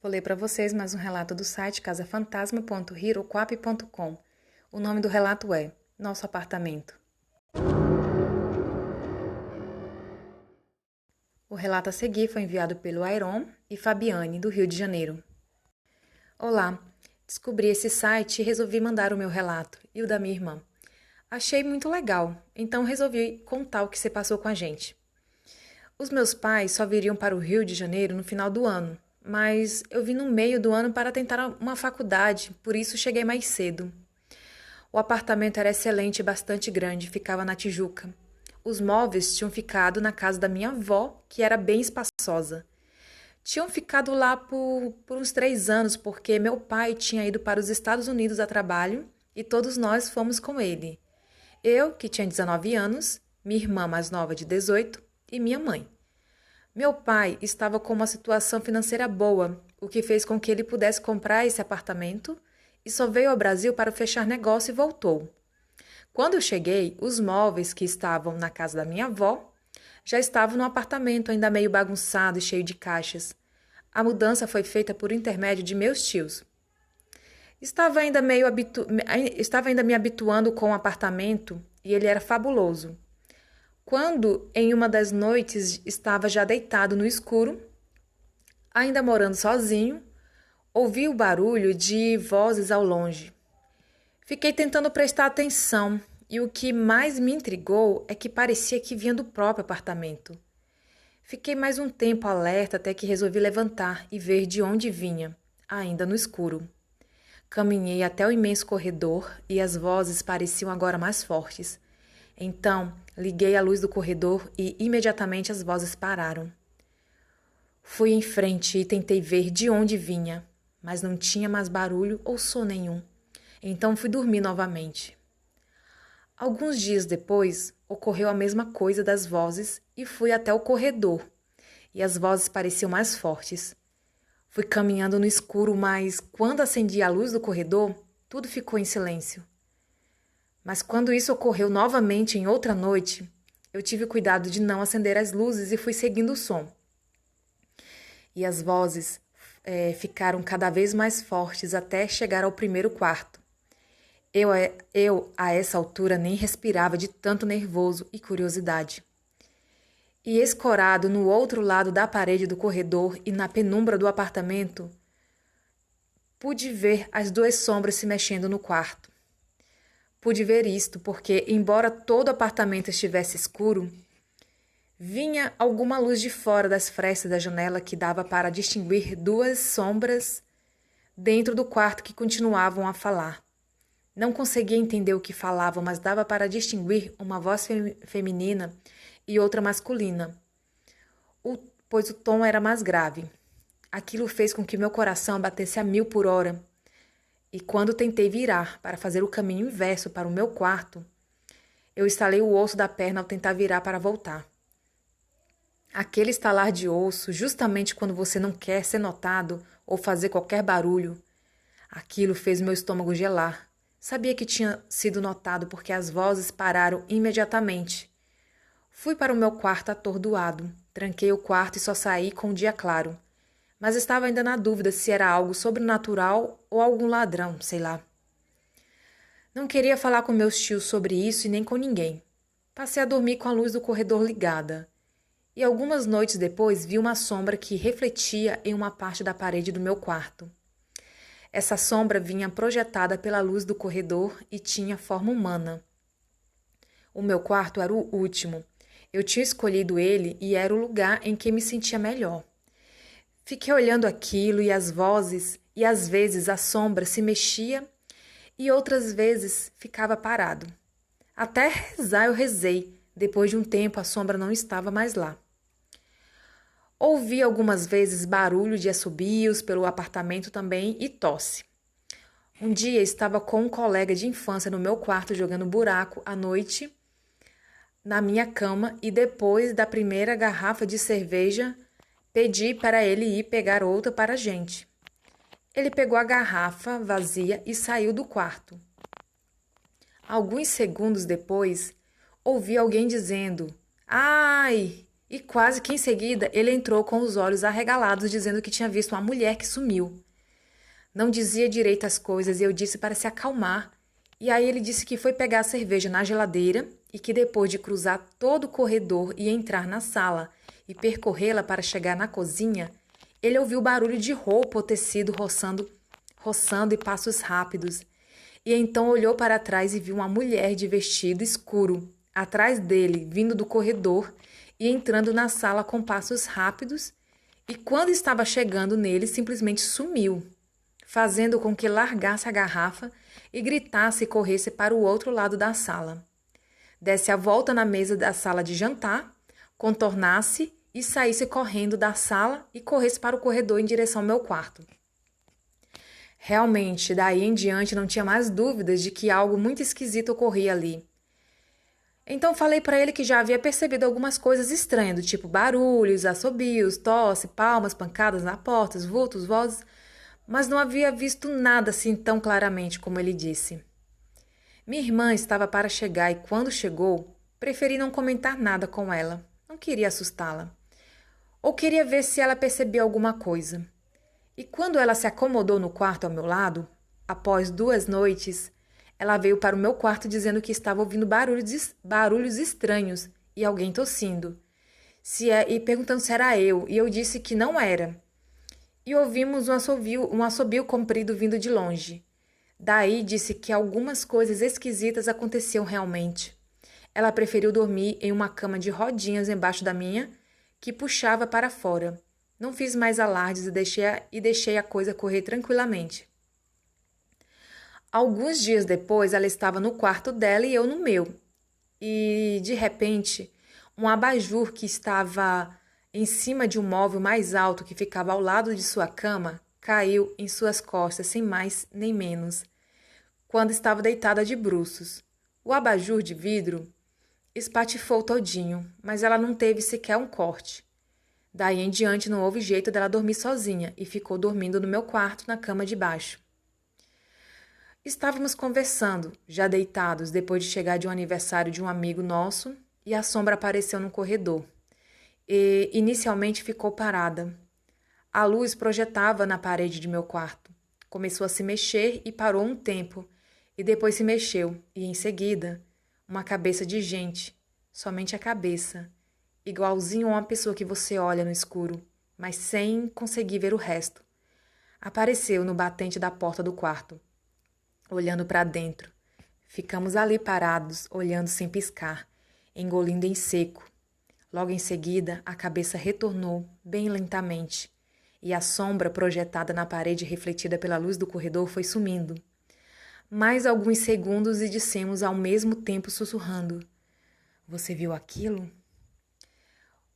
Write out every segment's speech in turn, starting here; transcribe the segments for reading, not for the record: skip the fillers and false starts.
Vou ler para vocês mais um relato do site casafantasma.hiroquap.com. O nome do relato é Nosso Apartamento. O relato a seguir foi enviado pelo Airon e Fabiane, do Rio de Janeiro. Olá, descobri esse site e resolvi mandar o meu relato e o da minha irmã. Achei muito legal, então resolvi contar o que se passou com a gente. Os meus pais só viriam para o Rio de Janeiro no final do ano, mas eu vim no meio do ano para tentar uma faculdade, por isso cheguei mais cedo. O apartamento era excelente e bastante grande, ficava na Tijuca. Os móveis tinham ficado na casa da minha avó, que era bem espaçosa. Tinham ficado lá por uns 3 anos, porque meu pai tinha ido para os Estados Unidos a trabalho e todos nós fomos com ele. Eu, que tinha 19 anos, minha irmã mais nova de 18 e minha mãe. Meu pai estava com uma situação financeira boa, o que fez com que ele pudesse comprar esse apartamento e só veio ao Brasil para fechar negócio e voltou. Quando eu cheguei, os móveis que estavam na casa da minha avó já estavam no apartamento, ainda meio bagunçado e cheio de caixas. A mudança foi feita por intermédio de meus tios. Estava ainda me habituando com o apartamento e ele era fabuloso. Quando, em uma das noites, estava já deitado no escuro, ainda morando sozinho, ouvi o barulho de vozes ao longe. Fiquei tentando prestar atenção e o que mais me intrigou é que parecia que vinha do próprio apartamento. Fiquei mais um tempo alerta até que resolvi levantar e ver de onde vinha, ainda no escuro. Caminhei até o imenso corredor e as vozes pareciam agora mais fortes. Então, liguei a luz do corredor e imediatamente as vozes pararam. Fui em frente e tentei ver de onde vinha, mas não tinha mais barulho ou som nenhum. Então fui dormir novamente. Alguns dias depois, ocorreu a mesma coisa das vozes e fui até o corredor, e as vozes pareciam mais fortes. Fui caminhando no escuro, mas quando acendi a luz do corredor, tudo ficou em silêncio. Mas quando isso ocorreu novamente em outra noite, eu tive cuidado de não acender as luzes e fui seguindo o som. E as vozes ficaram cada vez mais fortes até chegar ao primeiro quarto. Eu, a essa altura, nem respirava de tanto nervoso e curiosidade. E escorado no outro lado da parede do corredor e na penumbra do apartamento, pude ver as 2 sombras se mexendo no quarto. Pude ver isto porque, embora todo o apartamento estivesse escuro, vinha alguma luz de fora das frestas da janela que dava para distinguir 2 sombras dentro do quarto que continuavam a falar. Não conseguia entender o que falavam, mas dava para distinguir uma voz feminina e outra masculina, pois o tom era mais grave. Aquilo fez com que meu coração batesse a 1000 por hora. E quando tentei virar para fazer o caminho inverso para o meu quarto, eu estalei o osso da perna ao tentar virar para voltar. Aquele estalar de osso, justamente quando você não quer ser notado ou fazer qualquer barulho, aquilo fez meu estômago gelar. Sabia que tinha sido notado porque as vozes pararam imediatamente. Fui para o meu quarto atordoado, tranquei o quarto e só saí com o dia claro. Mas estava ainda na dúvida se era algo sobrenatural ou algum ladrão, sei lá. Não queria falar com meus tios sobre isso e nem com ninguém. Passei a dormir com a luz do corredor ligada. E algumas noites depois vi uma sombra que refletia em uma parte da parede do meu quarto. Essa sombra vinha projetada pela luz do corredor e tinha forma humana. O meu quarto era o último. Eu tinha escolhido ele e era o lugar em que me sentia melhor. Fiquei olhando aquilo e as vozes, e às vezes a sombra se mexia e outras vezes ficava parado. Até rezar eu rezei. Depois de um tempo a sombra não estava mais lá. Ouvi algumas vezes barulho de assobios pelo apartamento também e tosse. Um dia estava com um colega de infância no meu quarto jogando buraco à noite na minha cama e depois da primeira garrafa de cerveja pedi para ele ir pegar outra para a gente. Ele pegou a garrafa vazia e saiu do quarto. Alguns segundos depois, ouvi alguém dizendo: "Ai!" E quase que em seguida ele entrou com os olhos arregalados, dizendo que tinha visto uma mulher que sumiu. Não dizia direito as coisas e eu disse para se acalmar. E aí ele disse que foi pegar a cerveja na geladeira e que depois de cruzar todo o corredor e entrar na sala e percorrê-la para chegar na cozinha, ele ouviu barulho de roupa ou tecido roçando e passos rápidos. E então olhou para trás e viu uma mulher de vestido escuro, atrás dele, vindo do corredor e entrando na sala com passos rápidos, e quando estava chegando nele, simplesmente sumiu, fazendo com que largasse a garrafa e gritasse e corresse para o outro lado da sala. Desse a volta na mesa da sala de jantar, contornasse e saísse correndo da sala e corresse para o corredor em direção ao meu quarto. Realmente, daí em diante não tinha mais dúvidas de que algo muito esquisito ocorria ali. Então falei para ele que já havia percebido algumas coisas estranhas, do tipo barulhos, assobios, tosse, palmas, pancadas na porta, vultos, vozes, mas não havia visto nada assim tão claramente como ele disse. Minha irmã estava para chegar e quando chegou, preferi não comentar nada com ela. Não queria assustá-la. Ou queria ver se ela percebia alguma coisa. E quando ela se acomodou no quarto ao meu lado, após 2 noites, ela veio para o meu quarto dizendo que estava ouvindo barulhos estranhos e alguém tossindo. E perguntando se era eu, e eu disse que não era. E ouvimos um assobio comprido vindo de longe. Daí disse que algumas coisas esquisitas aconteciam realmente. Ela preferiu dormir em uma cama de rodinhas embaixo da minha, que puxava para fora. Não fiz mais alardes e deixei a coisa correr tranquilamente. Alguns dias depois, ela estava no quarto dela e eu no meu. E, de repente, um abajur que estava em cima de um móvel mais alto que ficava ao lado de sua cama caiu em suas costas, sem mais nem menos, quando estava deitada de bruços. O abajur de vidro espatifou todinho, mas ela não teve sequer um corte. Daí em diante não houve jeito dela dormir sozinha e ficou dormindo no meu quarto, na cama de baixo. Estávamos conversando, já deitados, depois de chegar de um aniversário de um amigo nosso, e a sombra apareceu no corredor. E inicialmente ficou parada. A luz projetava na parede de meu quarto. Começou a se mexer e parou um tempo, e depois se mexeu, e em seguida, uma cabeça de gente, somente a cabeça, igualzinho a uma pessoa que você olha no escuro, mas sem conseguir ver o resto. Apareceu no batente da porta do quarto, olhando para dentro. Ficamos ali parados, olhando sem piscar, engolindo em seco. Logo em seguida, a cabeça retornou, bem lentamente, e a sombra projetada na parede refletida pela luz do corredor foi sumindo. Mais alguns segundos e dissemos ao mesmo tempo sussurrando: "Você viu aquilo?"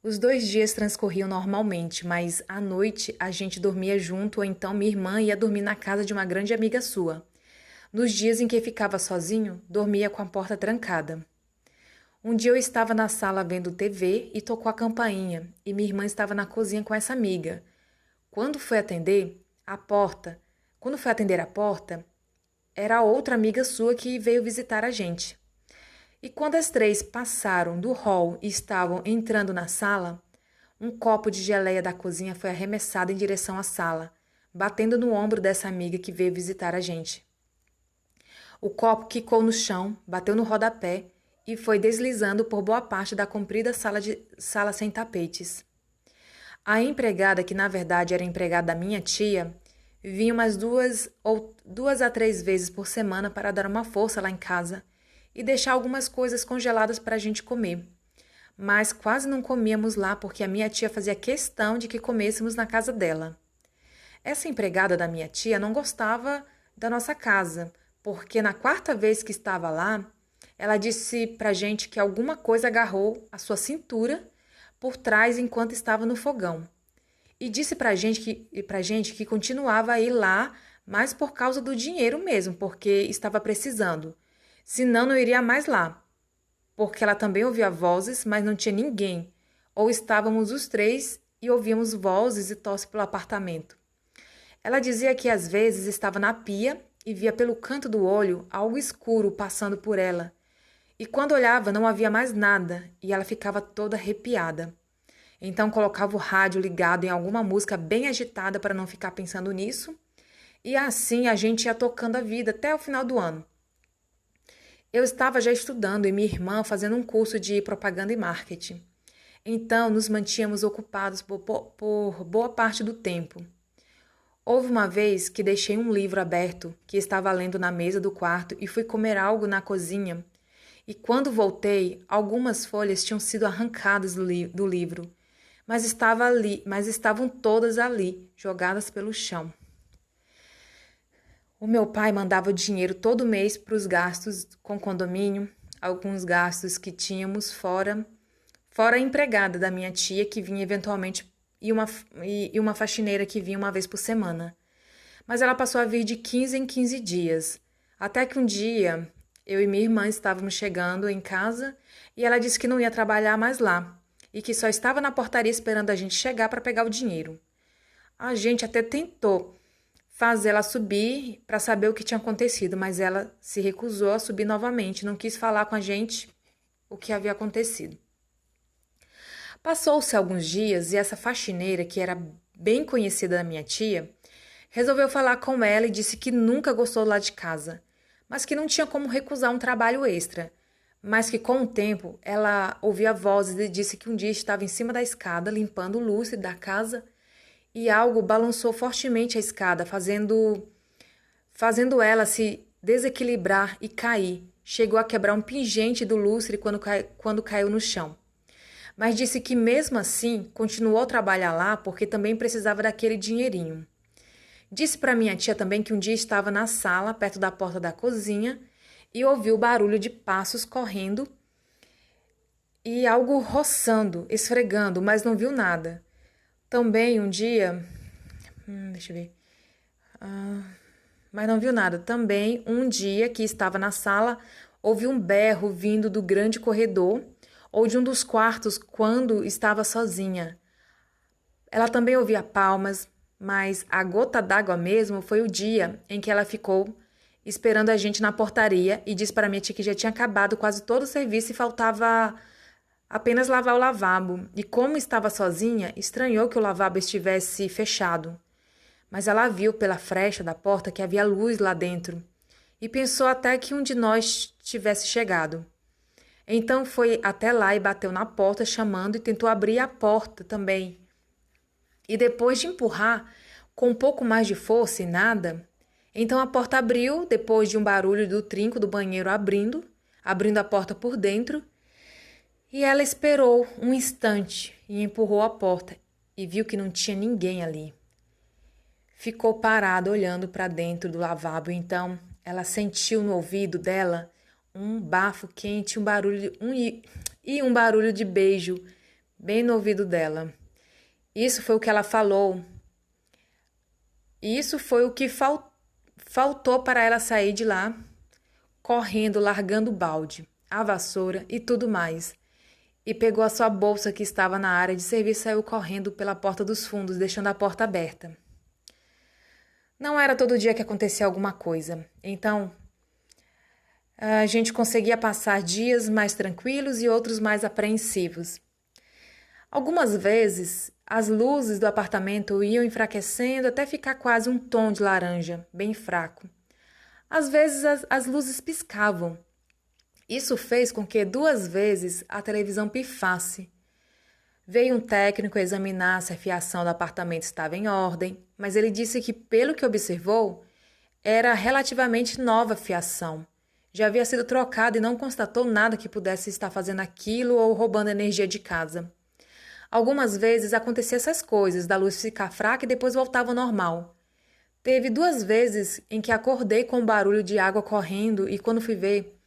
Os 2 dias transcorriam normalmente, mas à noite a gente dormia junto ou então minha irmã ia dormir na casa de uma grande amiga sua. Nos dias em que ficava sozinho, dormia com a porta trancada. Um dia eu estava na sala vendo TV e tocou a campainha, e minha irmã estava na cozinha com essa amiga. Quando foi atender a porta, era outra amiga sua que veio visitar a gente. E quando as 3 passaram do hall e estavam entrando na sala, um copo de geleia da cozinha foi arremessado em direção à sala, batendo no ombro dessa amiga que veio visitar a gente. O copo quicou no chão, bateu no rodapé e foi deslizando por boa parte da comprida sala sem tapetes. A empregada, que na verdade era empregada da minha tia, vinha umas 2 a 3 vezes por semana para dar uma força lá em casa e deixar algumas coisas congeladas para a gente comer. Mas quase não comíamos lá porque a minha tia fazia questão de que comêssemos na casa dela. Essa empregada da minha tia não gostava da nossa casa, porque na 4ª vez que estava lá, ela disse pra gente que alguma coisa agarrou a sua cintura por trás enquanto estava no fogão. E disse pra gente que continuava a ir lá, mas por causa do dinheiro mesmo, porque estava precisando. Senão não iria mais lá, porque ela também ouvia vozes, mas não tinha ninguém. Ou estávamos os 3 e ouvíamos vozes e tosse pelo apartamento. Ela dizia que às vezes estava na pia e via pelo canto do olho algo escuro passando por ela. E quando olhava não havia mais nada e ela ficava toda arrepiada. Então colocava o rádio ligado em alguma música bem agitada para não ficar pensando nisso. E assim a gente ia tocando a vida até o final do ano. Eu estava já estudando e minha irmã fazendo um curso de propaganda e marketing. Então nos mantínhamos ocupados por boa parte do tempo. Houve uma vez que deixei um livro aberto que estava lendo na mesa do quarto e fui comer algo na cozinha. E quando voltei, algumas folhas tinham sido arrancadas do livro, mas estavam todas ali, jogadas pelo chão. O meu pai mandava o dinheiro todo mês para os gastos com condomínio, alguns gastos que tínhamos fora a empregada da minha tia que vinha eventualmente e uma faxineira que vinha uma vez por semana. Mas ela passou a vir de 15 em 15 dias, até que um dia eu e minha irmã estávamos chegando em casa e ela disse que não ia trabalhar mais lá e que só estava na portaria esperando a gente chegar para pegar o dinheiro. A gente até tentou fazê-la subir para saber o que tinha acontecido, mas ela se recusou a subir novamente, não quis falar com a gente o que havia acontecido. Passou-se alguns dias e essa faxineira, que era bem conhecida da minha tia, resolveu falar com ela e disse que nunca gostou lá de casa, mas que não tinha como recusar um trabalho extra, mas que com o tempo ela ouvia vozes e disse que um dia estava em cima da escada limpando o lustre da casa e algo balançou fortemente a escada, fazendo ela se desequilibrar e cair. Chegou a quebrar um pingente do lustre quando caiu no chão. Mas disse que mesmo assim continuou a trabalhar lá porque também precisava daquele dinheirinho. Disse para minha tia também que um dia estava na sala, perto da porta da cozinha, e ouviu o barulho de passos correndo e algo roçando, esfregando, mas não viu nada. Também um dia... deixa eu ver... mas não viu nada. Também um dia que estava na sala, ouviu um berro vindo do grande corredor ou de um dos quartos quando estava sozinha. Ela também ouvia palmas, mas a gota d'água mesmo foi o dia em que ela ficou esperando a gente na portaria e disse para minha tia que já tinha acabado quase todo o serviço e faltava apenas lavar o lavabo. E como estava sozinha, estranhou que o lavabo estivesse fechado. Mas ela viu pela frecha da porta que havia luz lá dentro e pensou até que um de nós tivesse chegado. Então foi até lá e bateu na porta chamando e tentou abrir a porta também. E depois de empurrar com um pouco mais de força e nada, então a porta abriu depois de um barulho do trinco do banheiro abrindo a porta por dentro. E ela esperou um instante e empurrou a porta e viu que não tinha ninguém ali. Ficou parada olhando para dentro do lavabo, então ela sentiu no ouvido dela um bafo quente, um barulho de beijo bem no ouvido dela. Isso foi o que ela falou. Isso foi o que faltou para ela sair de lá, correndo, largando o balde, a vassoura e tudo mais. E pegou a sua bolsa que estava na área de serviço e saiu correndo pela porta dos fundos, deixando a porta aberta. Não era todo dia que acontecia alguma coisa. Então, a gente conseguia passar dias mais tranquilos e outros mais apreensivos. Algumas vezes, as luzes do apartamento iam enfraquecendo até ficar quase um tom de laranja, bem fraco. Às vezes, as luzes piscavam. Isso fez com que 2 vezes a televisão pifasse. Veio um técnico examinar se a fiação do apartamento estava em ordem, mas ele disse que, pelo que observou, era relativamente nova a fiação. Já havia sido trocada e não constatou nada que pudesse estar fazendo aquilo ou roubando energia de casa. Algumas vezes acontecia essas coisas, da luz ficar fraca e depois voltava ao normal. Teve 2 vezes em que acordei com um barulho de água correndo e quando fui ver,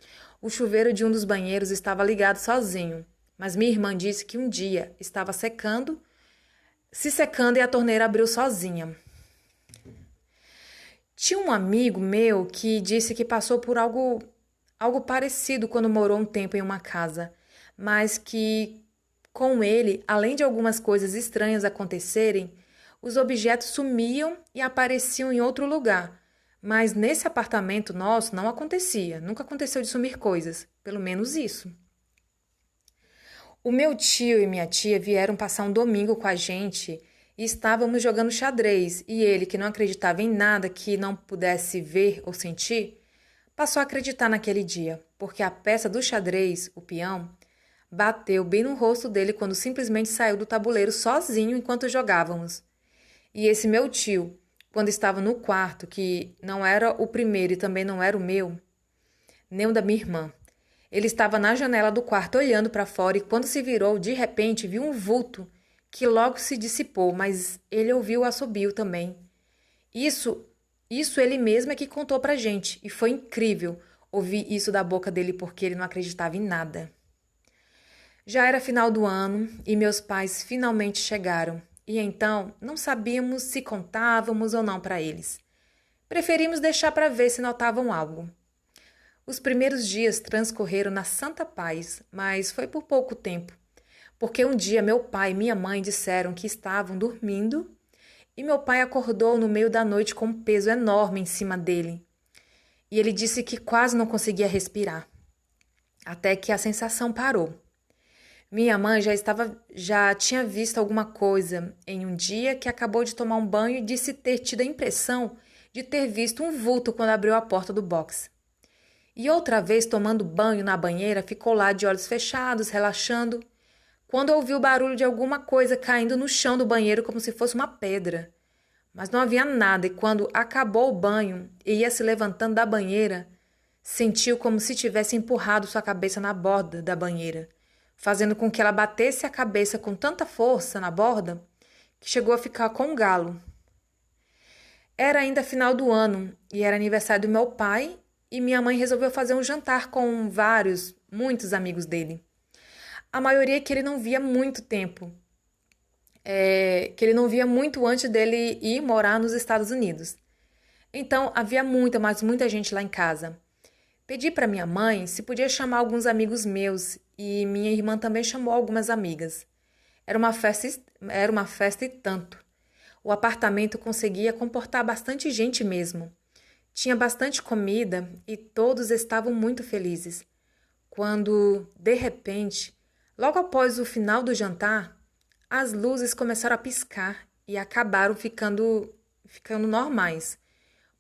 o chuveiro de um dos banheiros estava ligado sozinho, mas minha irmã disse que um dia estava se secando e a torneira abriu sozinha. Tinha um amigo meu que disse que passou por algo parecido quando morou um tempo em uma casa, mas que com ele, além de algumas coisas estranhas acontecerem, os objetos sumiam e apareciam em outro lugar. Mas nesse apartamento nosso não acontecia, nunca aconteceu de sumir coisas, pelo menos isso. O meu tio e minha tia vieram passar um domingo com a gente e estávamos jogando xadrez, e ele, que não acreditava em nada que não pudesse ver ou sentir, passou a acreditar naquele dia, porque a peça do xadrez, o peão, bateu bem no rosto dele quando simplesmente saiu do tabuleiro sozinho enquanto jogávamos. E esse meu tio, quando estava no quarto, que não era o primeiro e também não era o meu, nem o da minha irmã, ele estava na janela do quarto olhando para fora e quando se virou, de repente, viu um vulto que logo se dissipou, mas ele ouviu o assobio também. Isso, isso ele mesmo é que contou pra gente e foi incrível ouvir isso da boca dele porque ele não acreditava em nada. Já era final do ano e meus pais finalmente chegaram. E então não sabíamos se contávamos ou não para eles. Preferimos deixar para ver se notavam algo. Os primeiros dias transcorreram na santa paz, mas foi por pouco tempo, porque um dia meu pai e minha mãe disseram que estavam dormindo e meu pai acordou no meio da noite com um peso enorme em cima dele. E ele disse que quase não conseguia respirar, até que a sensação parou. Minha mãe já tinha visto alguma coisa em um dia que acabou de tomar um banho e disse ter tido a impressão de ter visto um vulto quando abriu a porta do box. E outra vez, tomando banho na banheira, ficou lá de olhos fechados, relaxando, quando ouviu o barulho de alguma coisa caindo no chão do banheiro como se fosse uma pedra. Mas não havia nada e quando acabou o banho e ia se levantando da banheira, sentiu como se tivesse empurrado sua cabeça na borda da banheira, fazendo com que ela batesse a cabeça com tanta força na borda que chegou a ficar com um galo. Era ainda final do ano e era aniversário do meu pai e minha mãe resolveu fazer um jantar com muitos amigos dele. A maioria que ele não via há muito tempo, que ele não via muito antes dele ir morar nos Estados Unidos. Então havia muita gente lá em casa. Pedi para minha mãe se podia chamar alguns amigos meus e minha irmã também chamou algumas amigas. Era uma festa e tanto. O apartamento conseguia comportar bastante gente mesmo. Tinha bastante comida e todos estavam muito felizes. Quando, de repente, logo após o final do jantar, as luzes começaram a piscar e acabaram ficando normais.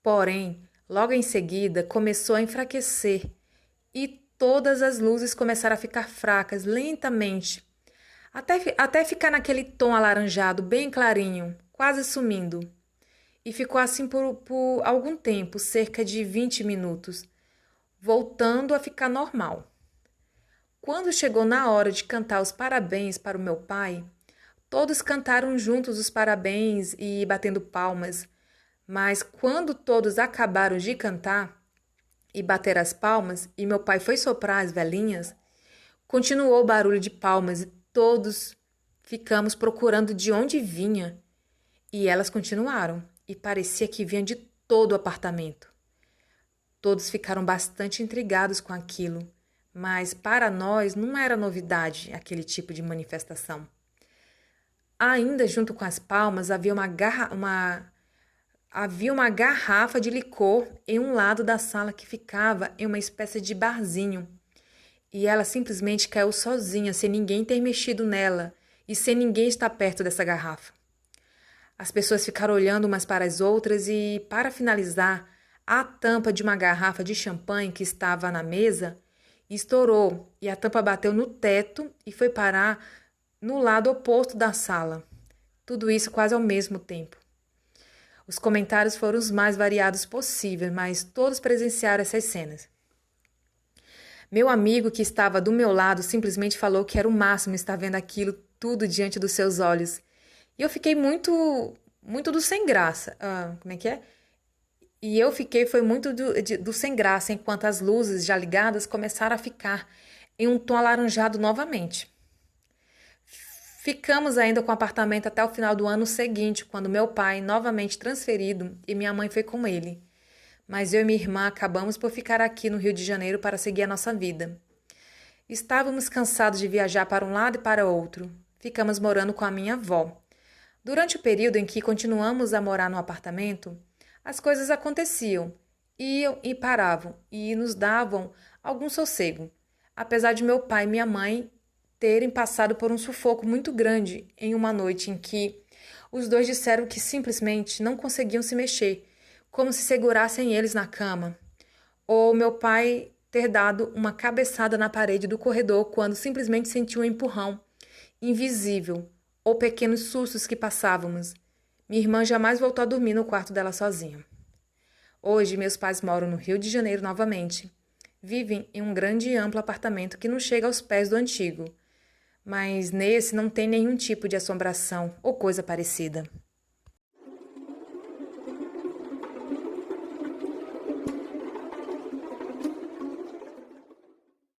Porém, logo em seguida, começou a enfraquecer e todas as luzes começaram a ficar fracas lentamente, até ficar naquele tom alaranjado bem clarinho, quase sumindo. E ficou assim por algum tempo, cerca de 20 minutos, voltando a ficar normal. Quando chegou na hora de cantar os parabéns para o meu pai, todos cantaram juntos os parabéns e batendo palmas, mas quando todos acabaram de cantar e bater as palmas e meu pai foi soprar as velinhas, continuou o barulho de palmas e todos ficamos procurando de onde vinha. E elas continuaram e parecia que vinha de todo o apartamento. Todos ficaram bastante intrigados com aquilo, mas para nós não era novidade aquele tipo de manifestação. Ainda junto com as palmas havia uma garrafa de licor em um lado da sala que ficava em uma espécie de barzinho. E ela simplesmente caiu sozinha, sem ninguém ter mexido nela e sem ninguém estar perto dessa garrafa. As pessoas ficaram olhando umas para as outras e, para finalizar, a tampa de uma garrafa de champanhe que estava na mesa estourou e a tampa bateu no teto e foi parar no lado oposto da sala. Tudo isso quase ao mesmo tempo. Os comentários foram os mais variados possíveis, mas todos presenciaram essas cenas. Meu amigo que estava do meu lado simplesmente falou que era o máximo estar vendo aquilo tudo diante dos seus olhos. E eu fiquei muito do sem graça. Como é que é? E eu fiquei, foi muito do sem graça, enquanto as luzes já ligadas começaram a ficar em um tom alaranjado novamente. Ficamos ainda com o apartamento até o final do ano seguinte, quando meu pai, novamente transferido, e minha mãe foi com ele. Mas eu e minha irmã acabamos por ficar aqui no Rio de Janeiro para seguir a nossa vida. Estávamos cansados de viajar para um lado e para outro. Ficamos morando com a minha avó. Durante o período em que continuamos a morar no apartamento, as coisas aconteciam, iam e paravam, e nos davam algum sossego, apesar de meu pai e minha mãe terem passado por um sufoco muito grande em uma noite em que os dois disseram que simplesmente não conseguiam se mexer, como se segurassem eles na cama. Ou meu pai ter dado uma cabeçada na parede do corredor quando simplesmente sentiu um empurrão invisível, ou pequenos sustos que passávamos. Minha irmã jamais voltou a dormir no quarto dela sozinha. Hoje, meus pais moram no Rio de Janeiro novamente. Vivem em um grande e amplo apartamento que não chega aos pés do antigo, mas nesse não tem nenhum tipo de assombração ou coisa parecida.